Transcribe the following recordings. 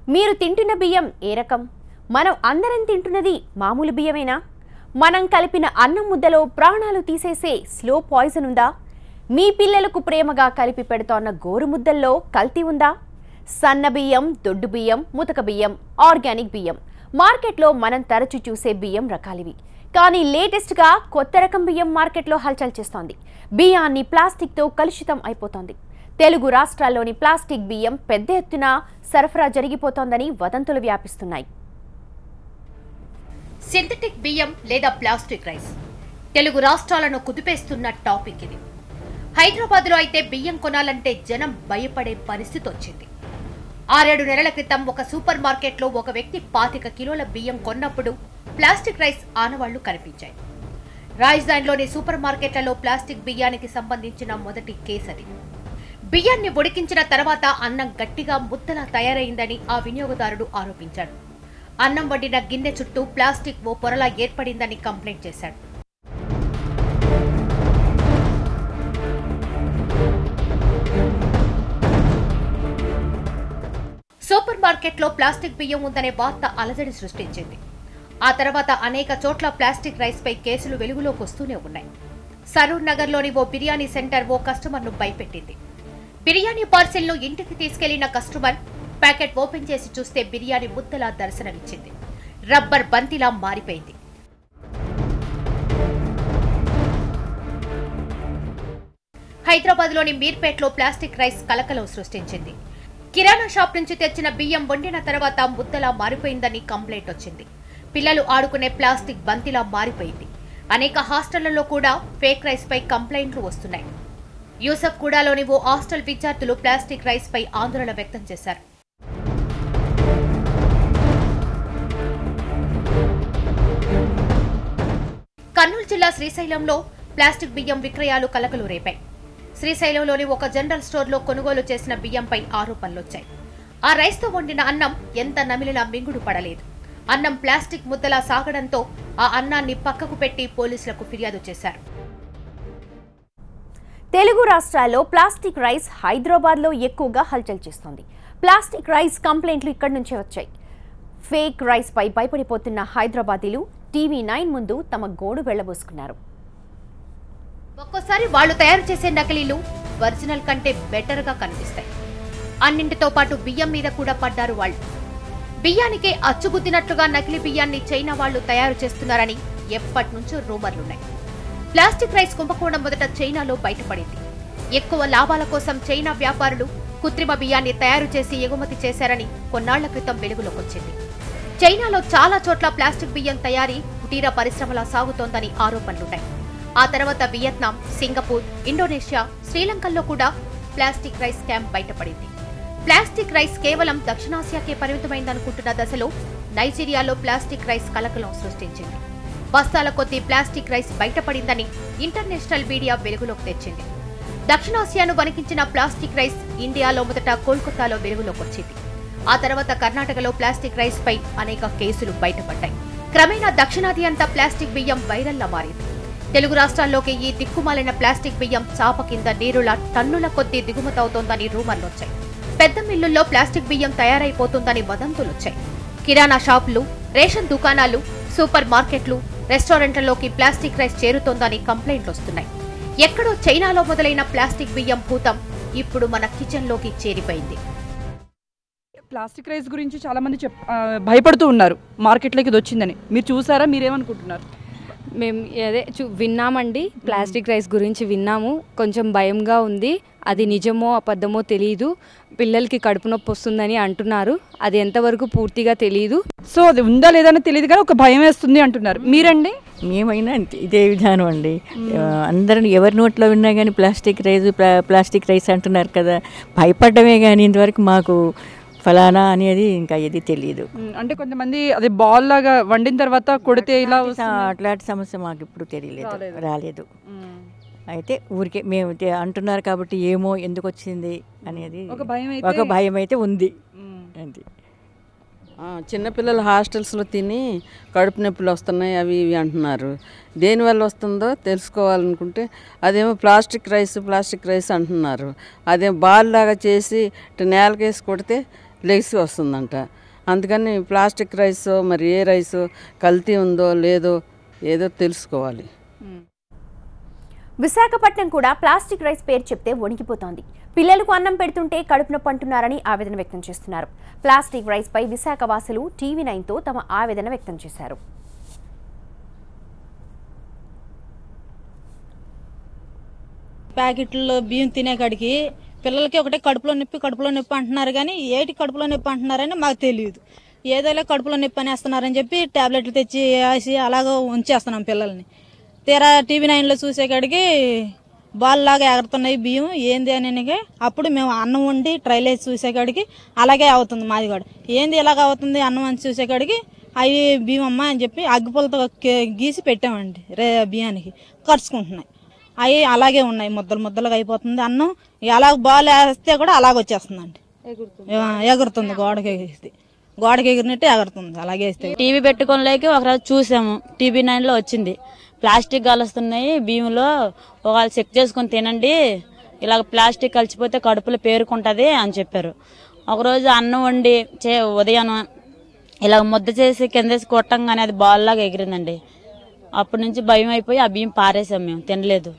మీరు తింటున్న బియ్యం ఏ రకం? మనం అందరం తింటున్నది మామూలు బియ్యమేనా? మనం కలిపిన అన్నం ముద్దలో ప్రాణాలు తీసేసే స్లో పాయిజన్ ఉందా? మీ పిల్లలకు ప్రేమగా కలిపి పెడుతోన్న గోరు ముద్దల్లో కల్తీ ఉందా? సన్న బియ్యం, దొడ్డు బియ్యం, ముతక బియ్యం, ఆర్గానిక్ బియ్యం మార్కెట్లో మనం తరచూ చూసే బియ్యం రకాలివి. కానీ లేటెస్ట్గా కొత్త రకం బియ్యం మార్కెట్లో హల్చల్ చేస్తోంది. బియ్యాన్ని ప్లాస్టిక్తో కలుషితం అయిపోతోంది. తెలుగు రాష్ట్రాల్లోని ప్లాస్టిక్ బియ్యం పెద్ద ఎత్తున సరఫరా జరిగిపోతోందని వదంతులు వ్యాపిస్తున్నాయి. సింథటిక్ బియ్యం లేదా ప్లాస్టిక్ రైస్ తెలుగు రాష్ట్రాలను కుదిపేస్తున్న టాపిక్ ఇది. హైదరాబాద్లో అయితే బియ్యం కొనాలంటే జనం భయపడే పరిస్థితి వచ్చింది. 6-7 నెలల క్రితం ఒక సూపర్ మార్కెట్లో ఒక వ్యక్తి 25 కిలోల బియ్యం కొన్నప్పుడు ప్లాస్టిక్ రైస్ ఆనవాళ్లు కనిపించాయి. రాజధానిలోని సూపర్ మార్కెట్లలో ప్లాస్టిక్ బియ్యానికి సంబంధించిన మొదటి కేసు అది. బియ్యాన్ని ఉడికించిన తర్వాత అన్నం గట్టిగా ముద్దలా తయారైందని ఆ వినియోగదారుడు ఆరోపించాడు. అన్నం వండిన గిన్నె చుట్టూ ప్లాస్టిక్ ఓ పొరలా ఏర్పడిందని కంప్లైంట్ చేశాడు. సూపర్ మార్కెట్లో ప్లాస్టిక్ బియ్యం ఉందనే వార్త అలజడి సృష్టించింది. ఆ తర్వాత అనేక చోట్ల ప్లాస్టిక్ రైస్ పై కేసులు వెలుగులోకి వస్తూనే ఉన్నాయి. సరూర్ నగర్ లోని ఓ బిర్యానీ సెంటర్ ఓ కస్టమర్ ను భయపెట్టింది. బిర్యానీ పార్సిల్ ను ఇంటికి తీసుకెళ్లిన కస్టమర్ ప్యాకెట్ ఓపెన్ చేసి చూస్తే బిర్యానీ ముద్దలా దర్శనమిచ్చింది. రబ్బర్ బంతిలా మారిపోయింది. హైదరాబాద్ లోని మీర్పేట్లో ప్లాస్టిక్ రైస్ కలకలం సృష్టించింది. కిరాణా షాప్ నుంచి తెచ్చిన బియ్యం వండిన తర్వాత ముద్దలా మారిపోయిందని కంప్లైంట్ వచ్చింది. పిల్లలు ఆడుకునే ప్లాస్టిక్ బంతిలా మారిపోయింది. అనేక హాస్టళ్లలో కూడా ఫేక్ రైస్ పై కంప్లైంట్లు వస్తున్నాయి. యూసఫ్ గూడలోని ఓ హాస్టల్ విద్యార్థులు ప్లాస్టిక్ రైస్ పై ఆందోళన వ్యక్తం చేశారు. కర్నూలు జిల్లా శ్రీశైలంలో ప్లాస్టిక్ బియ్యం విక్రయాలు కలకలు రేపాయి. శ్రీశైలంలోని ఒక జనరల్ స్టోర్లో కొనుగోలు చేసిన బియ్యంపై ఆరోపణలొచ్చాయి. ఆ రైస్తో వండిన అన్నం ఎంత నమిలినా మింగుడు పడలేదు. అన్నం ప్లాస్టిక్ ముద్దలా సాగడంతో ఆ అన్నాన్ని పక్కకు పెట్టి పోలీసులకు ఫిర్యాదు చేశారు. తెలుగు రాష్ట్రాల్లో ప్లాస్టిక్ రైస్ హైదరాబాద్లో ఎక్కువగా హల్చల్ చేస్తోంది. ప్లాస్టిక్ రైస్ కంప్లైంట్లు ఇక్కడి నుంచే వచ్చాయి. ఫేక్ రైస్ పై భయపడిపోతున్న హైదరాబాదీలు TV9 ముందు తమ గోడు వెళ్లబోసుకున్నారు. ఒక్కోసారి వాళ్లు తయారు చేసే నకిలీలు ఒరిజినల్ కంటే బెటర్ గా కనిపిస్తాయి. అన్నింటితో పాటు బియ్యం మీద కూడా పడ్డారు వాళ్ళు. బియ్యానికే అచ్చుగుద్దినట్లుగా నకిలీ బియ్యాన్ని చైనా వాళ్లు తయారు చేస్తున్నారని ఎప్పటి నుంచో రూమర్లున్నాయి. ప్లాస్టిక్ రైస్ కుంభకోణం మొదట చైనాలో బయటపడింది. ఎక్కువ లాభాల కోసం చైనా వ్యాపారులు కృత్రిమ బియ్యాన్ని తయారు చేసి ఎగుమతి చేశారని కొన్నాళ్ల క్రితం వెలుగులోకి వచ్చింది. చైనాలో చాలా చోట్ల ప్లాస్టిక్ బియ్యం తయారీ కుటీర పరిశ్రమలా సాగుతోందని ఆరోపణలున్నాయి. ఆ తర్వాత వియత్నాం, సింగపూర్, ఇండోనేషియా, శ్రీలంకల్లో కూడా ప్లాస్టిక్ రైస్ స్కామ్ బయటపడింది. ప్లాస్టిక్ రైస్ కేవలం దక్షిణాసియాకే పరిమితమైందనుకుంటున్న దశలో నైజీరియాలో ప్లాస్టిక్ రైస్ కలకలం సృష్టించింది. బస్తాల కొద్దీ ప్లాస్టిక్ రైస్ బయటపడిందని ఇంటర్నేషనల్ మీడియా వెలుగులోకి తెచ్చింది. దక్షిణాసియాను వణికించిన ప్లాస్టిక్ రైస్ ఇండియాలో మొదట కోల్కతాలో వెలుగులోకి వచ్చింది. ఆ తర్వాత కర్ణాటకలో ప్లాస్టిక్ రైస్ పై అనేక కేసులు బయటపడ్డాయి. క్రమేణా దక్షిణాది అంతా ప్లాస్టిక్ బియ్యం వైరల్లా మారింది. తెలుగు రాష్ట్రాల్లోకి ఈ దిక్కుమాలిన ప్లాస్టిక్ బియ్యం చాప కింద నీరులా టన్నుల కొద్దీ దిగుమతవుతోందని రూమర్లొచ్చాయి. పెద్ద మిల్లుల్లో ప్లాస్టిక్ బియ్యం తయారైపోతుందని వదంతులొచ్చాయి. కిరాణా షాపులు, రేషన్ దుకాణాలు, సూపర్ మార్కెట్లు, రెస్టారెంట్లలోకి ప్లాస్టిక్ రైస్ చేరుతోందని కంప్లైంట్లు వస్తున్నాయి. ఎక్కడో చైనాలో మొదలైన ప్లాస్టిక్ బియ్యం భూతం ఇప్పుడు మన కిచెన్లోకి చేరిపోయింది. ప్లాస్టిక్ రైస్ గురించి చాలామంది భయపడుతూ ఉన్నారు మార్కెట్లోకి ఇది వచ్చిందని. మీరు చూసారా? మీరేమనుకుంటున్నారు? మేము అదే విన్నామండి. ప్లాస్టిక్ రైస్ గురించి విన్నాము. కొంచెం భయంగా ఉంది. అది నిజమో అబద్ధమో తెలియదు. పిల్లలకి కడుపు నొప్పి వస్తుందని అంటున్నారు. అది ఎంతవరకు పూర్తిగా తెలియదు. సో అది ఉందా లేదని తెలియదు కానీ ఒక భయం వేస్తుంది అంటున్నారు. మీరండి? మేమైనా ఇదే విధానం అండి. అందరిని ఎవరి నోట్లో విన్నా కానీ ప్లాస్టిక్ రైస్ అంటున్నారు కదా. భయపడ్డమే కానీ ఇంతవరకు మాకు ఫలానా అనేది ఇంకా ఏది తెలియదు. అంటే కొంతమంది అది బాల్ లాగా వండిన తర్వాత కొడితే ఇలా అట్లాంటి సమస్య మాకు ఇప్పుడు రాలేదు. అయితే ఊరికే మేము అంటున్నారు కాబట్టి ఏమో ఎందుకు వచ్చింది అనేది ఒక భయం అయితే ఉంది. అంతే. చిన్నపిల్లలు హాస్టల్స్లో తిని కడుపు నొప్పులు వస్తున్నాయి అవి ఇవి అంటున్నారు. దేనివల్ల వస్తుందో తెలుసుకోవాలనుకుంటే అదేమో ప్లాస్టిక్ రైస్ అంటున్నారు. అదేమో బాల్ లాగా చేసి నేలకేసి కొడితే లెగ్స్ వస్తుందంట. అందుకని ప్లాస్టిక్ రైస్ మరి ఏ రైస్ కల్తీ ఉందో లేదో ఏదో తెలుసుకోవాలి. విశాఖపట్నం కూడా ప్లాస్టిక్ రైస్ పేరు చెప్తే వణికిపోతోంది. పిల్లలకు అన్నం పెడుతుంటే కడుపు నొప్పి అంటున్నారని ఆవేదన వ్యక్తం చేస్తున్నారు. ప్లాస్టిక్ రైస్ పై విశాఖ వాసులు TV9తో తమ ఆవేదన వ్యక్తం చేశారు. ప్యాకెట్లో బియ్యం తినే కాడికి పిల్లలకి ఒకటే కడుపులో నొప్పి అంటున్నారు, కానీ ఏటి కడుపులో నొప్పి అంటున్నారని మాకు తెలియదు. ఏదైనా కడుపులో నొప్పి అని వేస్తున్నారని చెప్పి టాబ్లెట్లు తెచ్చి వేసి అలాగ ఉంచేస్తున్నాం పిల్లల్ని. తీరా TV9లో చూసేకాడికి బాల్లాగా ఎగురుతున్నాయి బియ్యం ఏంది అని. అప్పుడు మేము అన్నం వండి ట్రైల్ వేసి చూసేకాడికి అలాగే అవుతుంది మాది కూడా. ఏంది ఇలాగ అవుతుంది అన్నం అని చూసేకాడికి అవి బియ్యం అమ్మ అని చెప్పి అగ్గిపులతో గీసి పెట్టామండి బియ్యానికి కరుచుకుంటున్నాయి. అవి అలాగే ఉన్నాయి, ముద్దలుగా అయిపోతుంది అన్నం. ఎలా బాల్ వేస్తే కూడా అలాగ వచ్చేస్తుందండి, ఎగురుతుంది గోడకి ఎగిరినట్టు ఎగురుతుంది అలాగే వేస్తే. టీవీ పెట్టుకోలేక ఒకరోజు చూసాము, TV9లో వచ్చింది ప్లాస్టిక్ కలుస్తున్నాయి బియ్యంలో, ఒకవేళ చెక్ చేసుకొని తినండి, ఇలాగ ప్లాస్టిక్ కలిసిపోతే కడుపులో పేరుకుంటుంది అని చెప్పారు. ఒకరోజు అన్నం వండి ఉదయం ఇలాగ ముద్ద చేసి కిందేసి కొట్టంగానే అది బాల్లాగా ఎగిరిందండి. అప్పటి నుంచి భయం అయిపోయి ఆ బియ్యం పారేసాం, మేము తినలేదు.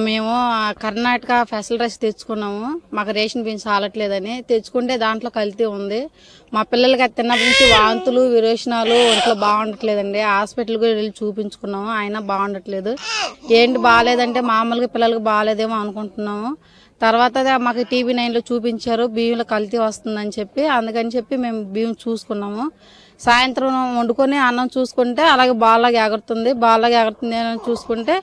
మేము కర్ణాటక స్పెషల్ రైస్ తెచ్చుకున్నాము, మాకు రేషన్ బియ్యం చాలట్లేదని తెచ్చుకుంటే దాంట్లో కల్తీ ఉంది. మా పిల్లలకి అది తిన్నప్పటి నుంచి వాంతులు విరోచనాలు ఒంట్లో బాగుండట్లేదండి. హాస్పిటల్కి వెళ్ళి చూపించుకున్నాము, అయినా బాగుండట్లేదు. ఏంటి బాగాలేదంటే మామూలుగా పిల్లలకి బాగాలేదేమో అనుకుంటున్నాము. తర్వాత మాకు TV9లో చూపించారు బియ్యంలో కల్తీ వస్తుందని చెప్పి, అందుకని చెప్పి మేము బియ్యం చూసుకున్నాము. సాయంత్రం వండుకొని అన్నం చూసుకుంటే అలాగే బాల్లాగా ఎగురుతుంది అని చూసుకుంటే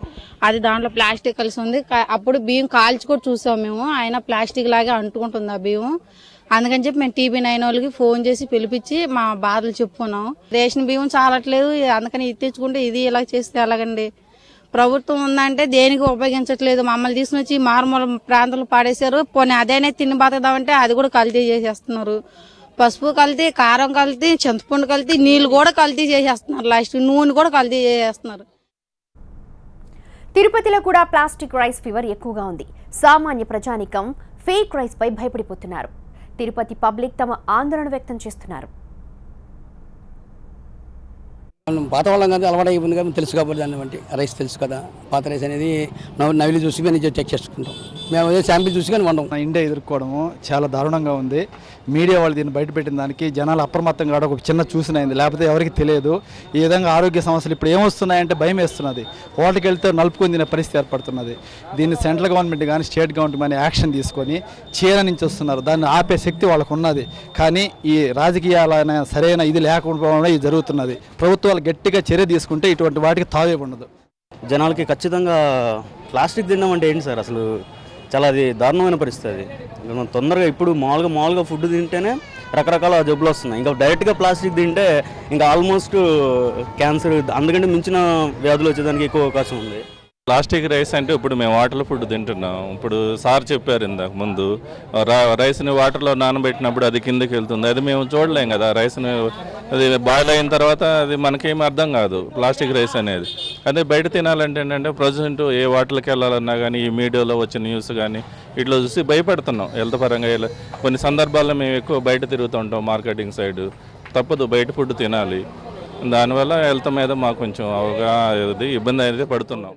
అది దాంట్లో ప్లాస్టిక్ కలిసి ఉంది. అప్పుడు బియ్యం కాల్చి కూడా చూసాము మేము, అయినా ప్లాస్టిక్ లాగే అంటుకుంటుంది ఆ బియ్యం. అందుకని చెప్పి మేము TV9 వాళ్ళకి ఫోన్ చేసి పిలిపించి మా బాధలు చెప్పుకున్నాము. రేషన్ బియ్యం చాలట్లేదు, అందుకని ఇది తెచ్చుకుంటే ఇది ఇలా చేస్తే ఎలాగండి. ప్రభుత్వం ఉందంటే దేనికి ఉపయోగించట్లేదు. మమ్మల్ని తీసుకుని వచ్చి మారుమూల ప్రాంతాలు పాడేశారు. పోనీ అదేనే తిని బతకదామంటే అది కూడా కల్తీ చేసేస్తున్నారు. పసుపు కల్తీ, కారం కల్తీ, చింతపండు కల్తీ, నీళ్ళు కూడా కల్తీ చేసేస్తున్నారు. లాస్ట్ నూనె కూడా కల్తీ చేసేస్తున్నారు. తిరుపతిలో కూడా ప్లాస్టిక్ రైస్ ఫీవర్ ఎక్కువగా ఉంది. సామాన్య ప్రజానికం ఫేక్ రైస్ పై భయపడిపోతున్నారు. తిరుపతి పబ్లిక్ తమ ఆందోళన వ్యక్తం చేస్తున్నారు. పాత వాళ్ళం కదా అలవాటు అయిపోయింది కదా, తెలుసు కాబట్టి దాన్ని బట్టి రైస్ తెలుసు కదా. పాత రైస్ అనేది నవిలి చూసి కానీ చెక్ చేసుకుంటాం. మేము అదే శాంపిల్ చూసి కానీ వండం. ఇండియా ఎదుర్కోవడము చాలా దారుణంగా ఉంది. మీడియా వాళ్ళు దీన్ని బయటపెట్టిన దానికి జనాలు అప్రమత్తంగా కావడం ఒక చిన్న చూసినైంది, లేకపోతే ఎవరికి తెలియదు. ఈ విధంగా ఆరోగ్య సమస్యలు ఇప్పుడు ఏమొస్తున్నాయంటే భయం వేస్తున్నది. హోటల్కి వెళ్తే నలుపుకొని తినే పరిస్థితి ఏర్పడుతున్నది. దీన్ని సెంట్రల్ గవర్నమెంట్ కానీ స్టేట్ గవర్నమెంట్ కానీ యాక్షన్ తీసుకొని చీర నుంచి వస్తున్నారు, దాన్ని ఆపే శక్తి వాళ్ళకు ఉన్నది. కానీ ఈ రాజకీయాలైన సరైన ఇది లేకపోవడం ఇది జరుగుతున్నది. ప్రభుత్వాలు గట్టిగా చర్య తీసుకుంటే ఇటువంటి వాటికి తావే ఉండదు. జనాలకి ఖచ్చితంగా ప్లాస్టిక్ తినడం అంటే ఏంటి సార్, అసలు చాలా అది దారుణమైన పరిస్థితి. అది తొందరగా ఇప్పుడు మామూలుగా ఫుడ్ తింటేనే రకరకాల జబ్బులు వస్తున్నాయి. ఇంకా డైరెక్ట్గా ప్లాస్టిక్ తింటే ఇంకా ఆల్మోస్ట్ క్యాన్సర్ అందుకంటే మించిన వ్యాధులు వచ్చేదానికి ఎక్కువ అవకాశం ఉంది. ప్లాస్టిక్ రైస్ అంటే ఇప్పుడు మేము వాటర్లో ఫుడ్ తింటున్నాం. ఇప్పుడు సార్ చెప్పారు ఇందాక ముందు రైస్ని వాటర్లో నానబెట్టినప్పుడు అది కిందకి వెళ్తుంది. అది మేము చూడలేం కదా. రైస్ని అది బాయిల్ అయిన తర్వాత అది మనకేమీ అర్థం కాదు ప్లాస్టిక్ రైస్ అనేది. అదే బయట తినాలంటే ఏంటంటే ప్రజెంట్ ఏ వాటర్కి వెళ్ళాలన్నా కానీ ఈ మీడియాలో వచ్చిన న్యూస్ కానీ ఇట్లా చూసి భయపడుతున్నాం. హెల్త్ పరంగా కొన్ని సందర్భాల్లో మేము ఎక్కువ బయట తిరుగుతుంటాం మార్కెటింగ్ సైడ్. తప్పదు, బయట ఫుడ్ తినాలి. దానివల్ల హెల్త్ మీద మాకు కొంచెం అవగాహన ఇబ్బంది అయితే పడుతున్నాం.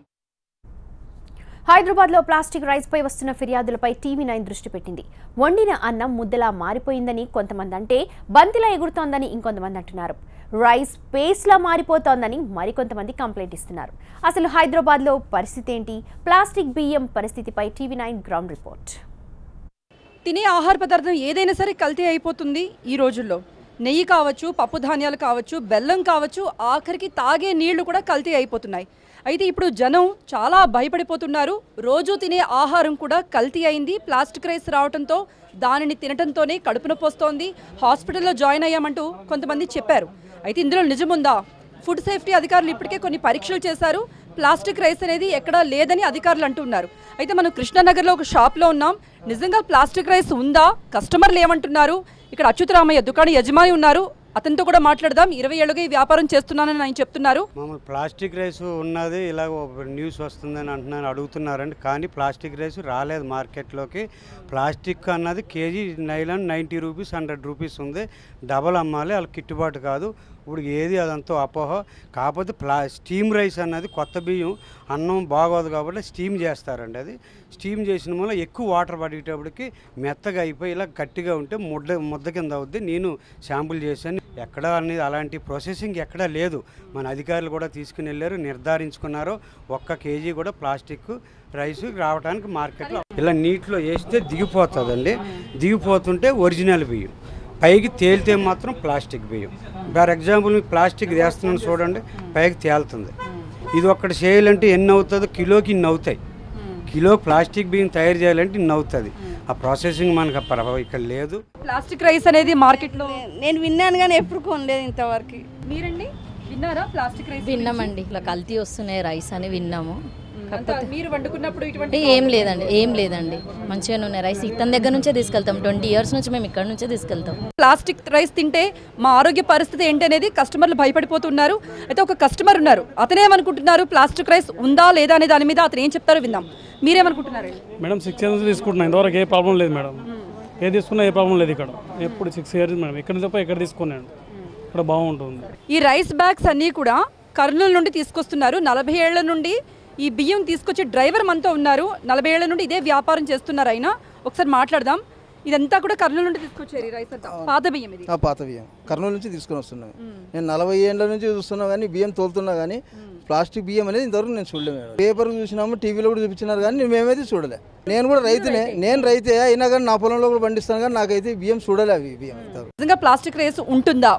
హైదరాబాద్లో ప్లాస్టిక్ రైస్ పై వస్తున్న ఫిర్యాదులపై TV9 దృష్టి పెట్టింది. వండిన అన్నం ముద్దలా మారిపోయిందని కొంతమంది అంటే, బంతిలా ఎగురుతోందని ఇంకొంతమంది అంటున్నారు. రైస్ పేస్ట్లా మారిపోతోందని మరికొంతమంది కంప్లైంట్ ఇస్తున్నారు. అసలు హైదరాబాద్లో పరిస్థితి ఏంటి? ప్లాస్టిక్ బియ్యం పరిస్థితిపై TV9 గ్రౌండ్ రిపోర్ట్. తినే ఆహార పదార్థం ఏదైనా సరే కల్తీ అయిపోతుంది ఈ రోజుల్లో. నెయ్యి కావచ్చు, పప్పు ధాన్యాలు కావచ్చు, బెల్లం కావచ్చు, ఆఖరికి తాగే నీళ్లు కూడా కల్తీ అయిపోతున్నాయి. అయితే ఇప్పుడు జనం చాలా భయపడిపోతున్నారు. రోజు తినే ఆహారం కూడా కల్తీ అయింది. ప్లాస్టిక్ రైస్ రావడంతో దానిని తినటంతోనే కడుపు నొప్పి వస్తోంది, హాస్పిటల్లో జాయిన్ అయ్యామంటూ కొంతమంది చెప్పారు. అయితే ఇందులో నిజముందా? ఫుడ్ సేఫ్టీ అధికారులు ఇప్పటికే కొన్ని పరీక్షలు చేశారు. ప్లాస్టిక్ రైస్ అనేది ఎక్కడా లేదని అధికారులు అంటున్నారు. అయితే మనం కృష్ణానగర్లో ఒక షాప్లో ఉన్నాం. నిజంగా ప్లాస్టిక్ రైస్ ఉందా? కస్టమర్లు ఏమంటున్నారు? ఇక్కడ అచ్యుతరామయ్య దుకాణ యజమాని ఉన్నారు. అతనితో కూడా మాట్లాడదాం. 20 ఏళ్ళుగా ఈ వ్యాపారం చేస్తున్నానని ఆయన చెప్తున్నారు. మామూలు ప్లాస్టిక్ రైస్ ఉన్నది ఇలా న్యూస్ వస్తుందని అంటున్నాను అడుగుతున్నారండి. కానీ ప్లాస్టిక్ రైస్ రాలేదు మార్కెట్లోకి. ప్లాస్టిక్ అన్నది కేజీ నైలాన్ 90 రూపీస్ 100 రూపీస్ ఉంది. డబల్ అమ్మాలి, వాళ్ళకి గిట్టుబాటు కాదు. ఇప్పుడు ఏది అదంతా అపోహ. కాకపోతే స్టీమ్ రైస్ అన్నది కొత్త బియ్యం అన్నం బాగోదు కాబట్టి స్టీమ్ చేస్తారండి. అది స్టీమ్ చేసిన వల్ల ఎక్కువ వాటర్ పడేటప్పటికి మెత్తగా అయిపోయి ఇలా గట్టిగా ఉంటే ముద్ద కింద అవుద్ది. నేను శాంపుల్ చేశాను. ఎక్కడా అనేది అలాంటి ప్రాసెసింగ్ ఎక్కడా లేదు. మన అధికారులు కూడా తీసుకుని వెళ్ళారు, నిర్ధారించుకున్నారు. 1 కేజీ కూడా ప్లాస్టిక్ రైస్ రావడానికి మార్కెట్లో ఇలా నీటిలో వేస్తే దిగిపోతుందండి. దిగిపోతుంటే ఒరిజినల్ బియ్యం, పైకి తేలితే మాత్రం ప్లాస్టిక్ బియ్యం. ఫర్ ఎగ్జాంపుల్ మీకు ప్లాస్టిక్ వేస్తున్నాను చూడండి, పైకి తేలుతుంది. ఇది ఒక్కటి చేయాలంటే ఎన్ని అవుతుందో కిలోకి ఇన్ని అవుతాయి. కిలో ప్లాస్టిక్ బియ్యం తయారు చేయాలంటే ఇన్ని అవుతుంది. ఆ ప్రాసెసింగ్ మనకు ఇక్కడ లేదు. ప్లాస్టిక్ రైస్ అనేది మార్కెట్లో నేను విన్నాను కానీ ఎప్పుడు కొనలేదు ఇంతవరకు. మీరండి విన్నారా ప్లాస్టిక్ రైస్? విన్నామండి, ఇలా కల్తీ వస్తున్నాయి రైస్ అని విన్నాము. మీరు వండుకున్నప్పుడు ఇటువంటి ఏం లేదండి మంచిగానే ఉన్నాయి రైస్. ఇతని దగ్గర నుంచే తీసుకెళ్తాం. 20 ఇయర్స్ నుంచి మేము ఇక్కడ నుంచే తీసుకెళ్తాం. ప్లాస్టిక్ రైస్ తింటే మా ఆరోగ్య పరిస్థితి ఏంటి అనేది కస్టమర్లు భయపడిపోతున్నారు. అయితే ఒక కస్టమర్ ఉన్నారు, అతనేమనుకుంటున్నారు ప్లాస్టిక్ రైస్ ఉందా లేదా అనే దాని మీద అతను ఏం చెప్తారో విందాం. మీరేమనుకుంటున్నారు? మేడం 6 ఇయర్స్ తీసుకుంటున్నాను, ఇంతవరకు ఏ ప్రాబ్లం లేదు మేడం. ఏ తీసుకున్నా ఏ ప్రాబ్లం లేదు ఇక్కడ. ఎప్పుడు 6 ఇయర్స్ మేడం, ఎక్కడ తప్ప ఎక్కడ తీసుకున్నాను, ఇక్కడ బాగుంటుంది. ఈ రైస్ బ్యాగ్స్ అన్నీ కూడా కర్నూలు నుండి తీసుకొస్తున్నారు. 40 ఏళ్ల నుండి ఈ బియ్యం తీసుకొచ్చి డ్రైవర్ మనతో ఉన్నారు. 40 ఏళ్ల నుండి ఇదే వ్యాపారం చేస్తున్నారు ఆయన. ఒకసారి మాట్లాడదాం. ఇదంతా కూడా కర్నూలు నుండి తీసుకొచ్చారు ఈ రైస్ అంతా. పాత బియ్యం ఇది? పాత బియ్యం కర్నూలు నుంచి తీసుకొని వస్తున్నాం. నేను 40 ఏళ్ళ నుంచి చూస్తున్నా కానీ బియ్యం తోలుతున్నా కానీ ప్లాస్టిక్ బియ్యం అనేది ఇంతవరకు నేను చూడలేదు. పేపర్ చూసినాము, టీవీలో కూడా చూపించినారు కానీ మేమైతే చూడలే. నేను కూడా రైతునే, నేను రైతే అయినా కానీ నా పొలంలో కూడా పండిస్తాను కానీ నాకైతే బియ్యం చూడలే. అవి బియ్యం నిజంగా ప్లాస్టిక్ రైస్ ఉంటుందా?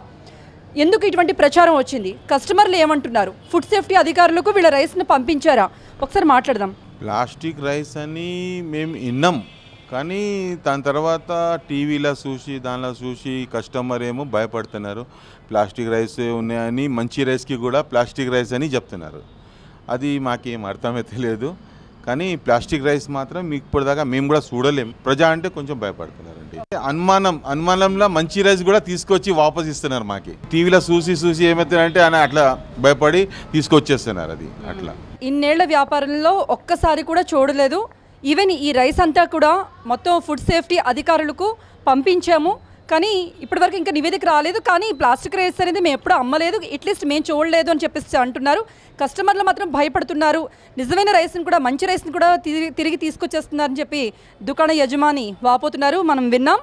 ఎందుకు ఇటువంటి ప్రచారం వచ్చింది? కస్టమర్లు ఏమంటున్నారు? ఫుడ్ సేఫ్టీ అధికారులకు వీళ్ళ రైస్ని పంపించారా? ఒకసారి మాట్లాడదాం. ప్లాస్టిక్ రైస్ అని మేము విన్నాం కానీ దాని తర్వాత టీవీలో చూసి దానిలో చూసి కస్టమర్ ఏమో భయపడుతున్నారు. ప్లాస్టిక్ రైస్ ఉన్నాయని, మంచి రైస్కి కూడా ప్లాస్టిక్ రైస్ అని చెప్తున్నారు. అది మాకేం అర్థమే తెలియదు. కానీ ప్లాస్టిక్ రైస్ మాత్రం ఇప్పటిదాకా మేము కూడా చూడలేం. ప్రజా అంటే కొంచెం భయపడుతున్నారండి. అనుమానంలో మంచి రైస్ కూడా తీసుకొచ్చి వాపస్ ఇస్తున్నారు మాకి. టీవీలో చూసి ఏమవుతుందంటే అని అట్లా భయపడి తీసుకొచ్చేస్తున్నారు. అది అట్లా ఇన్నేళ్ల వ్యాపారంలో ఒక్కసారి కూడా చూడలేదు. ఈవెన్ ఈ రైస్ అంతా కూడా మొత్తం ఫుడ్ సేఫ్టీ అధికారులకు పంపించాము కానీ ఇప్పటివరకు ఇంకా నివేదిక రాలేదు. కానీ ప్లాస్టిక్ రైస్ అనేది మేము ఎప్పుడు అమ్మలేదు, అట్లీస్ట్ మేము చూడలేదు అని చెప్పేసి అంటున్నారు. కస్టమర్లు మాత్రం భయపడుతున్నారు. నిజమైన రైస్ని కూడా, మంచి రైస్ని కూడా తిరిగి తీసుకొచ్చేస్తున్నారని చెప్పి దుకాణ యజమాని వాపోతున్నారు. మనం విన్నాం.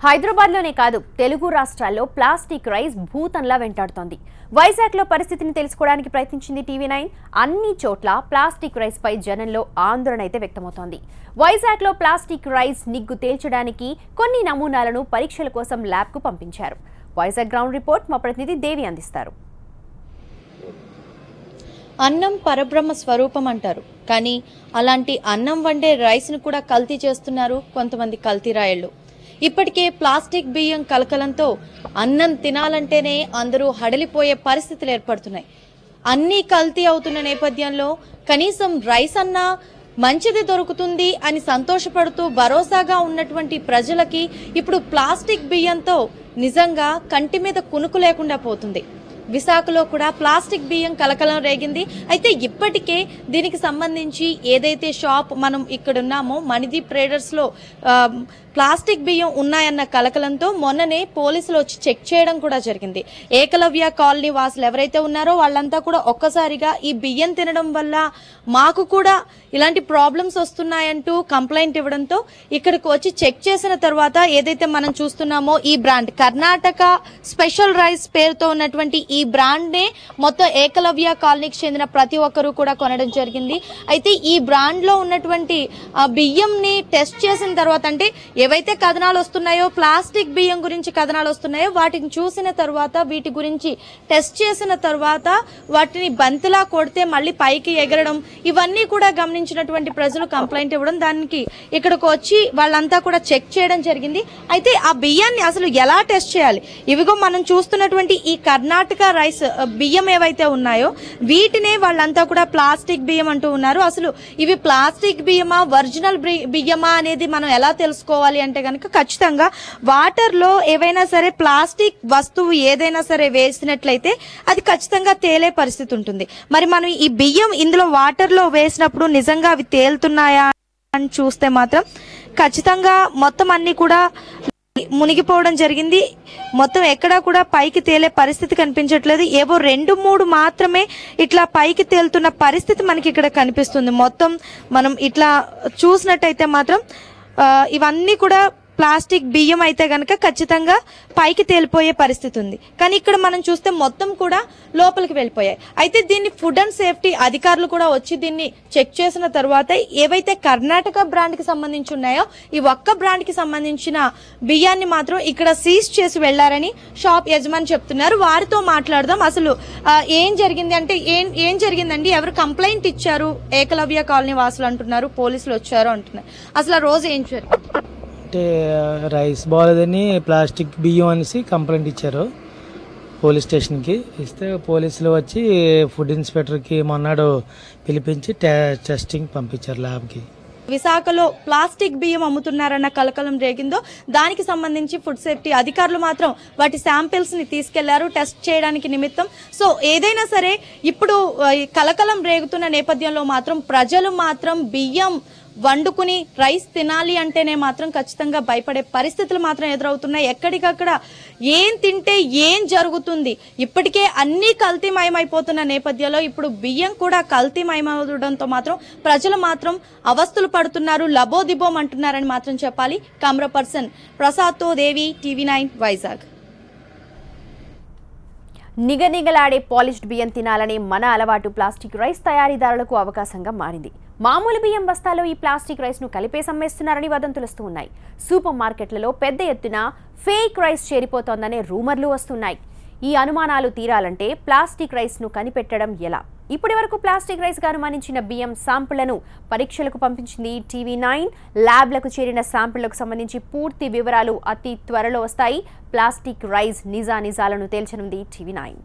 హైదరాబాద్లోనే కాదు, తెలుగు రాష్ట్రాల్లో ప్లాస్టిక్ రైస్ భూతంలా వెంటాడుతోంది. వైజాగ్లో పరిస్థితిని తెలుసుకోవడానికి ప్రయత్నించింది TV9. అన్ని చోట్ల ప్లాస్టిక్ రైస్ పై జనంలో ఆందోళన అయితే వ్యక్తమవుతోంది. వైజాగ్లో ప్లాస్టిక్ రైస్ నిగ్గు తేల్చడానికి కొన్ని నమూనాలను పరీక్షల కోసం ల్యాబ్కు పంపించారు. వైజాగ్ గ్రౌండ్ రిపోర్ట్ మా ప్రతినిధి దేవి అందిస్తారు. అన్నం పరబ్రహ్మ స్వరూపం అంటారు, కానీ అలాంటి అన్నం వండే రైస్ను కూడా కల్తీ చేస్తున్నారు కొంతమంది కల్తీ రాయళ్లు. ఇప్పటికే ప్లాస్టిక్ బియ్యం కలకలంతో అన్నం తినాలంటేనే అందరూ హడలిపోయే పరిస్థితులు ఏర్పడుతున్నాయి. అన్నీ కల్తీ అవుతున్న నేపథ్యంలో కనీసం రైస్ అన్నా మంచిది దొరుకుతుంది అని సంతోషపడుతూ భరోసాగా ఉన్నటువంటి ప్రజలకి ఇప్పుడు ప్లాస్టిక్ బియ్యంతో నిజంగా కంటి మీద కునుకు లేకుండా పోతుంది. విశాఖలో కూడా ప్లాస్టిక్ బియ్యం కలకలం రేగింది. అయితే ఇప్పటికే దీనికి సంబంధించి ఏదైతే షాప్ మనం ఇక్కడ ఉన్నామో మణిదీప్ ట్రేడర్స్లో ప్లాస్టిక్ బియ్యం ఉన్నాయన్న కలకలంతో మొన్ననే పోలీసులు వచ్చి చెక్ చేయడం కూడా జరిగింది. ఏకలవ్య కాలనీ వాసులు ఎవరైతే ఉన్నారో వాళ్ళంతా కూడా ఒక్కసారిగా ఈ బియ్యం తినడం వల్ల మాకు కూడా ఇలాంటి ప్రాబ్లమ్స్ వస్తున్నాయంటూ కంప్లైంట్ ఇవ్వడంతో ఇక్కడికి వచ్చి చెక్ చేసిన తర్వాత ఏదైతే మనం చూస్తున్నామో ఈ బ్రాండ్ కర్ణాటక స్పెషల్ రైస్ పేరుతో ఉన్నటువంటి ఈ బ్రాండ్ నే మొత్తం ఏకలవ్య కాలనీకి చెందిన ప్రతి ఒక్కరూ కూడా కొనడం జరిగింది. అయితే ఈ బ్రాండ్ లో ఉన్నటువంటి బియ్యం ని టెస్ట్ చేసిన తర్వాత, అంటే ఏవైతే కథనాలు వస్తున్నాయో ప్లాస్టిక్ బియ్యం గురించి కథనాలు వస్తున్నాయో వాటిని చూసిన తర్వాత, వీటి గురించి టెస్ట్ చేసిన తర్వాత వాటిని బంతిలా కొడితే మళ్ళీ పైకి ఎగరడం, ఇవన్నీ కూడా గమనించినటువంటి ప్రజలు కంప్లైంట్ ఇవ్వడం, దానికి ఇక్కడికి వచ్చి వాళ్ళంతా కూడా చెక్ చేయడం జరిగింది. అయితే ఆ బియ్యాన్ని అసలు ఎలా టెస్ట్ చేయాలి? ఇవిగో మనం చూస్తున్నటువంటి ఈ కర్ణాటక ఇండికా రైస్ బియ్యం ఏవైతే ఉన్నాయో వీటినే వాళ్ళంతా కూడా ప్లాస్టిక్ బియ్యం అంటూ ఉన్నారు. అసలు ఇవి ప్లాస్టిక్ బియ్యమా ఒరిజినల్ బియ్యమా అనేది మనం ఎలా తెలుసుకోవాలి అంటే కనుక ఖచ్చితంగా వాటర్లో ఏవైనా సరే ప్లాస్టిక్ వస్తువు ఏదైనా సరే వేసినట్లయితే అది ఖచ్చితంగా తేలే పరిస్థితి ఉంటుంది. మరి మనం ఈ బియ్యం ఇందులో వాటర్లో వేసినప్పుడు నిజంగా అవి తేలుతున్నాయా అని చూస్తే మాత్రం ఖచ్చితంగా మొత్తం అన్ని కూడా మునిగిపోవడం జరిగింది. మొత్తం ఎక్కడా కూడా పైకి తేలే పరిస్థితి కనిపించట్లేదు. ఏవో 2-3 మాత్రమే ఇట్లా పైకి తేలుతున్న పరిస్థితి మనకి ఇక్కడ కనిపిస్తుంది. మొత్తం మనం ఇట్లా చూసినట్టయితే మాత్రం ఇవన్నీ కూడా ప్లాస్టిక్ బియ్యం అయితే గనక ఖచ్చితంగా పైకి తేలిపోయే పరిస్థితి ఉంది. కానీ ఇక్కడ మనం చూస్తే మొత్తం కూడా లోపలికి వెళ్ళిపోయాయి. అయితే దీన్ని ఫుడ్ అండ్ సేఫ్టీ అధికారులు కూడా వచ్చి దీన్ని చెక్ చేసిన తర్వాత ఏవైతే కర్ణాటక బ్రాండ్ కి సంబంధించి ఉన్నాయో ఈ ఒక్క బ్రాండ్ కి సంబంధించిన బియ్యాన్ని మాత్రం ఇక్కడ సీజ్ చేసి వెళ్లారని షాప్ యజమాని చెప్తున్నారు. వారితో మాట్లాడదాం. అసలు ఏం జరిగింది అంటే ఏం జరిగిందండి, ఎవరు కంప్లైంట్ ఇచ్చారు? ఏకలవ్య కాలనీ వాసులు అంటున్నారు, పోలీసులు వచ్చారు అంటున్నారు. అసలు ఆ రోజు ఏం జరిగింది? అంటే రైస్ బాగాలేదని ప్లాస్టిక్ బియ్యం అనేసి కంప్లైంట్ ఇచ్చారు పోలీస్ స్టేషన్కి. ఇస్తే పోలీసులు వచ్చి ఫుడ్ ఇన్స్పెక్టర్కి మొన్నాడు పిలిపించి టెస్టింగ్ పంపించారు ల్యాబ్కి. విశాఖలో ప్లాస్టిక్ బియ్యం అమ్ముతున్నారన్న కలకలం రేగిందో దానికి సంబంధించి ఫుడ్ సేఫ్టీ అధికారులు మాత్రం వాటి శాంపిల్స్ ని తీసుకెళ్లారు టెస్ట్ చేయడానికి నిమిత్తం. సో ఏదైనా సరే ఇప్పుడు కలకలం రేగుతున్న నేపథ్యంలో మాత్రం ప్రజలు మాత్రం బియ్యం వండుకుని రైస్ తినాలి అంటేనే మాత్రం ఖచ్చితంగా భయపడే పరిస్థితులు మాత్రం ఎదురవుతున్నాయి. ఎక్కడికక్కడ ఏం తింటే ఏం జరుగుతుంది, ఇప్పటికే అన్ని కల్తీమయమైపోతున్న నేపథ్యంలో ఇప్పుడు బియ్యం కూడా కల్తీమయమవడంతో మాత్రం ప్రజలు మాత్రం అవస్థలు పడుతున్నారు, లబోదిబోం అంటున్నారని మాత్రం చెప్పాలి. కెమెరా పర్సన్ ప్రసాద్తో దేవి, TV9 వైజాగ్. నిగనిగలాడే పాలిష్డ్ బియ్యం తినాలనే మన అలవాటు ప్లాస్టిక్ రైస్ తయారీదారులకు అవకాశంగా మారింది. మామూలు బియ్యం బస్తాలో ఈ ప్లాస్టిక్ రైస్ ను కలిపే అమ్మేస్తున్నారని వదంతులొస్తూ ఉన్నాయి. సూపర్ మార్కెట్లలో పెద్ద ఎత్తున ఫేక్ రైస్ చేరిపోతోందనే రూమర్లు వస్తున్నాయి. ఈ అనుమానాలు తీరాలంటే ప్లాస్టిక్ రైస్ ను కనిపెట్టడం ఎలా? ఇప్పటి వరకు ప్లాస్టిక్ రైస్ గా అనుమానించిన బియ్యం శాంపుళ్లను పరీక్షలకు పంపించింది TV9. ల్యాబ్లకు చేరిన శాంపుళ్లకు సంబంధించి పూర్తి వివరాలు అతి త్వరలో వస్తాయి. ప్లాస్టిక్ రైస్ నిజానిజాలను తేల్చనుంది TV9.